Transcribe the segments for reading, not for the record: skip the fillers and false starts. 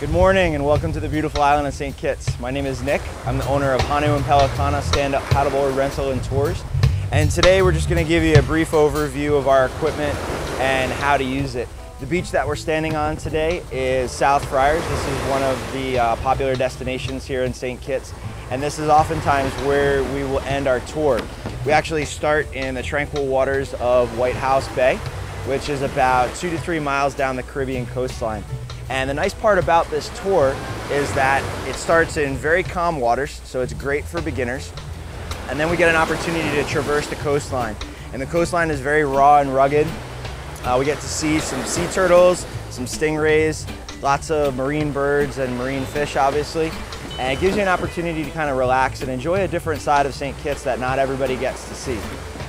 Good morning and welcome to the beautiful island of St. Kitts. My name is Nick. I'm the owner of Hanu and Pelicana stand-up paddleboard rental and tours. And today we're just going to give you a brief overview of our equipment and how to use it. The beach that we're standing on today is South Friars. This is one of the popular destinations here in St. Kitts. And this is oftentimes where we will end our tour. We actually start in the tranquil waters of White House Bay, which is about 2 to 3 miles down the Caribbean coastline. And the nice part about this tour is that it starts in very calm waters, so it's great for beginners. And then we get an opportunity to traverse the coastline. And the coastline is very raw and rugged. We get to see some sea turtles, some stingrays, lots of marine birds and marine fish, obviously. And it gives you an opportunity to kind of relax and enjoy a different side of St. Kitts that not everybody gets to see.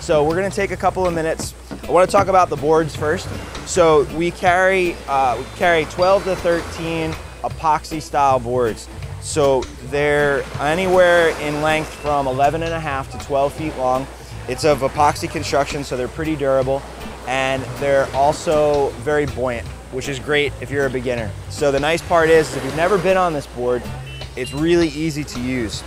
So we're going to take a couple of minutes. I want to talk about the boards first. So we carry 12 to 13 epoxy style boards. So they're anywhere in length from 11.5 to 12 feet long. It's of epoxy construction, so they're pretty durable. And they're also very buoyant, which is great if you're a beginner. So the nice part is if you've never been on this board, it's really easy to use.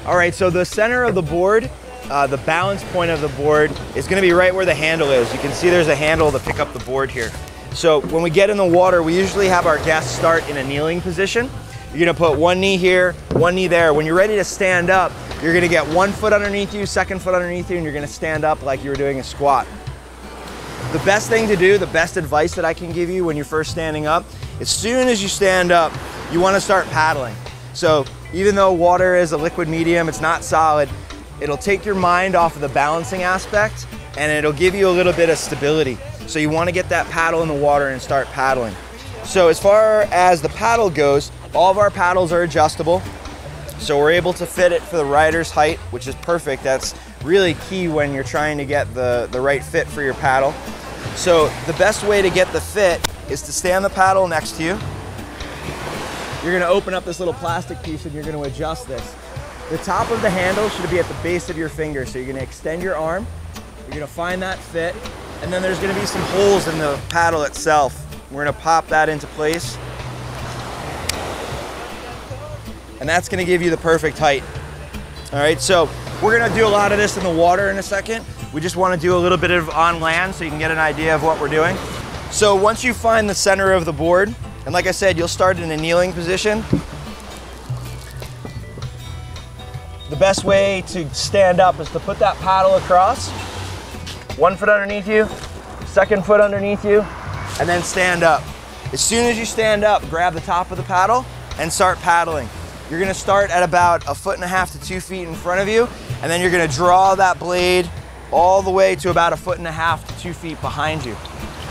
All right, so the center of the board, the balance point of the board is going to be right where the handle is. You can see there's a handle to pick up the board here. So when we get in the water, we usually have our guests start in a kneeling position. You're going to put one knee here, one knee there. When you're ready to stand up, you're going to get one foot underneath you, second foot underneath you, and you're going to stand up like you were doing a squat. The best thing to do, the best advice that I can give you when you're first standing up, as soon as you stand up, you want to start paddling. So even though water is a liquid medium, it's not solid, it'll take your mind off of the balancing aspect and it'll give you a little bit of stability. So you want to get that paddle in the water and start paddling. So as far as the paddle goes, all of our paddles are adjustable. So we're able to fit it for the rider's height, which is perfect. That's really key when you're trying to get the right fit for your paddle. So the best way to get the fit is to stand the paddle next to you. You're going to open up this little plastic piece and you're going to adjust this. The top of the handle should be at the base of your finger. So you're going to extend your arm, you're going to find that fit, and then there's going to be some holes in the paddle itself. We're going to pop that into place. And that's going to give you the perfect height. All right, so we're going to do a lot of this in the water in a second. We just want to do a little bit of on land so you can get an idea of what we're doing. So once you find the center of the board, and like I said, you'll start in a kneeling position. The best way to stand up is to put that paddle across, one foot underneath you, second foot underneath you, and then stand up. As soon as you stand up, grab the top of the paddle and start paddling. You're gonna start at about 1.5 to 2 feet in front of you, and then you're gonna draw that blade all the way to about 1.5 to 2 feet behind you.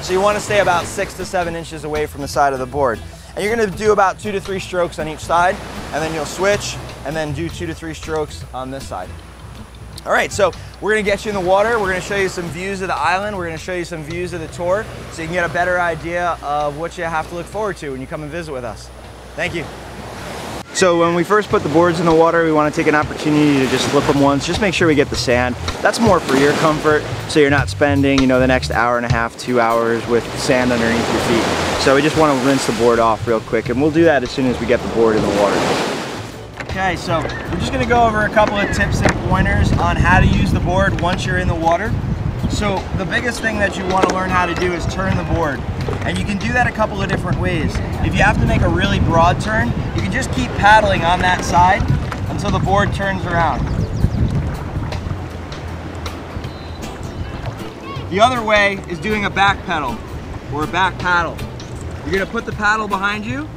So you wanna stay about 6 to 7 inches away from the side of the board. And you're gonna do about 2 to 3 strokes on each side, and then you'll switch, and then do 2 to 3 strokes on this side. All right, so we're gonna get you in the water. We're gonna show you some views of the island. We're gonna show you some views of the tour so you can get a better idea of what you have to look forward to when you come and visit with us. Thank you. So when we first put the boards in the water, we want to take an opportunity to just flip them once, just make sure we get the sand. That's more for your comfort, so you're not spending, the next 1.5 hours, 2 hours with sand underneath your feet. So we just want to rinse the board off real quick, and we'll do that as soon as we get the board in the water. Okay, so we're just going to go over a couple of tips and pointers on how to use the board once you're in the water. So the biggest thing that you want to learn how to do is turn the board. And you can do that a couple of different ways. If you have to make a really broad turn, you can just keep paddling on that side until the board turns around. The other way is doing a back pedal or a back paddle. You're going to put the paddle behind you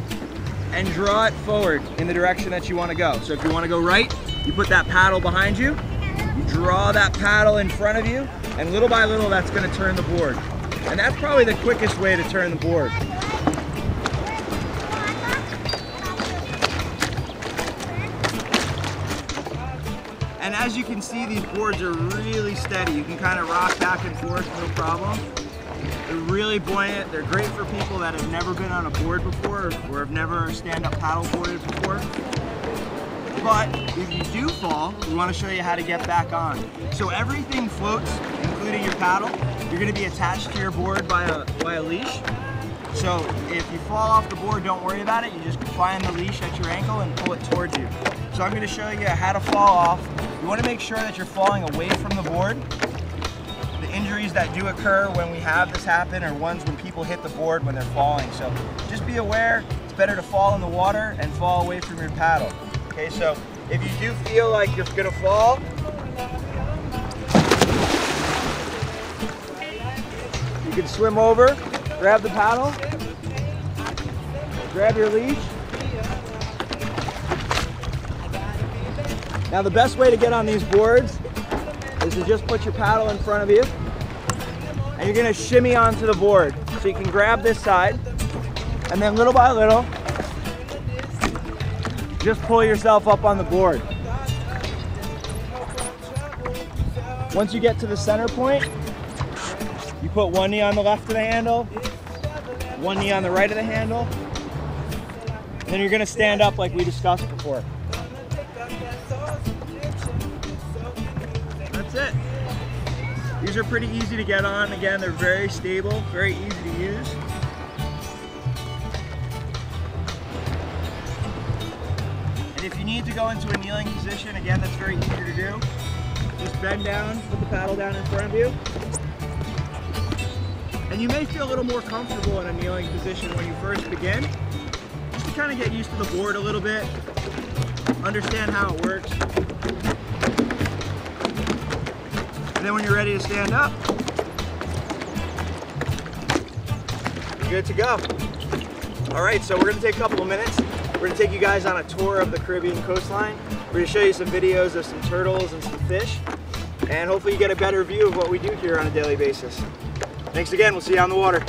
and draw it forward in the direction that you want to go. So if you want to go right, you put that paddle behind you, you draw that paddle in front of you, and little by little that's going to turn the board. And that's probably the quickest way to turn the board. And as you can see, these boards are really steady. You can kind of rock back and forth, no problem. They're really buoyant. They're great for people that have never been on a board before or have never stand-up paddle boarded before. But if you do fall, we want to show you how to get back on. So everything floats, including your paddle. You're going to be attached to your board by a leash. So if you fall off the board, don't worry about it. You just find the leash at your ankle and pull it towards you. So I'm going to show you how to fall off. You want to make sure that you're falling away from the board. The injuries that do occur when we have this happen are ones when people hit the board when they're falling. So just be aware, it's better to fall in the water and fall away from your paddle. Okay, so if you do feel like you're going to fall, you can swim over, grab the paddle, grab your leash. Now the best way to get on these boards is to just put your paddle in front of you and you're gonna shimmy onto the board. So you can grab this side and then little by little, just pull yourself up on the board. Once you get to the center point, you put one knee on the left of the handle, one knee on the right of the handle, then you're gonna stand up like we discussed before. That's it. These are pretty easy to get on. Again, they're very stable, very easy to use. And if you need to go into a kneeling position, again, that's very easy to do. Just bend down, put the paddle down in front of you. And you may feel a little more comfortable in a kneeling position when you first begin, just to kind of get used to the board a little bit, understand how it works. And then when you're ready to stand up, you're good to go. All right, so we're gonna take a couple of minutes. We're gonna take you guys on a tour of the Caribbean coastline. We're gonna show you some videos of some turtles and some fish, and hopefully you get a better view of what we do here on a daily basis. Thanks again, we'll see you on the water.